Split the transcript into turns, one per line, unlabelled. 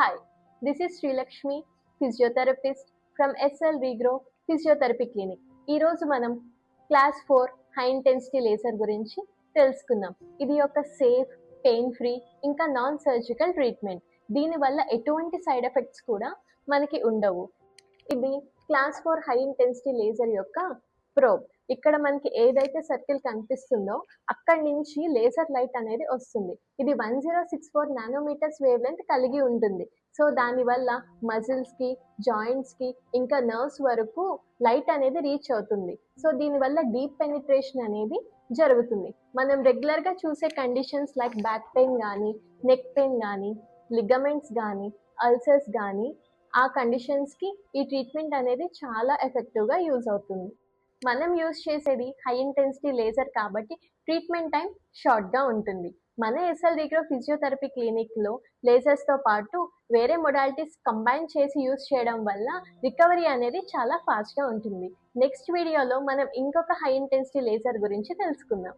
Hi, this is Srilakshmi, physiotherapist from SL Regrow Physiotherapy Clinic. ఈ రోజు మనం class 4 high intensity laser గురించి తెలుసుకుందాం. ఇది ఒక సేఫ్, పెయిన్ ఫ్రీ ఇంకా నాన్ సర్జికల్ ట్రీట్మెంట్. దీనివల్ల ఎటువంటి సైడ్ ఎఫెక్ట్స్ కూడా మనకి ఉండవు. ఇది క్లాస్ 4 హై ఇంటెన్సిటీ లేజర్ యొక్క ప్రోబ్. ఇక్కడ మనకి ఏదైతే సర్కిల్ కనిపిస్తుందో అక్కడి నుంచి లేజర్ లైట్ అనేది వస్తుంది. ఇది 1064 నానోమీటర్స్ వేవ్ లెంత్ కలిగి ఉంటుంది. సో దానివల్ల మజిల్స్కి, జాయింట్స్కి ఇంకా నర్వ్స్ వరకు లైట్ అనేది రీచ్ అవుతుంది. సో దీనివల్ల డీప్ పెనిట్రేషన్ అనేది జరుగుతుంది. మనం రెగ్యులర్గా చూసే కండిషన్స్ లైక్ బ్యాక్ పెయిన్ కానీ, నెక్ పెయిన్ కానీ, లిగమెంట్స్ కానీ, అల్సర్స్ కానీ ఆ కండిషన్స్కి ఈ ట్రీట్మెంట్ అనేది చాలా ఎఫెక్టివ్గా యూజ్ అవుతుంది. మనం యూజ్ చేసేది హై ఇంటెన్సిటీ లేజర్ కాబట్టి ట్రీట్మెంట్ టైం షార్ట్గా ఉంటుంది. మన ఎస్ఎల్ రీగ్రో ఫిజియోథెరపీ క్లినిక్లో లేజర్స్తో పాటు వేరే మొడాలిటీస్ కంబైన్ చేసి యూజ్ చేయడం వల్ల రికవరీ అనేది చాలా ఫాస్ట్గా ఉంటుంది. నెక్స్ట్ వీడియోలో మనం ఇంకొక హై ఇంటెన్సిటీ లేజర్ గురించి తెలుసుకుందాం.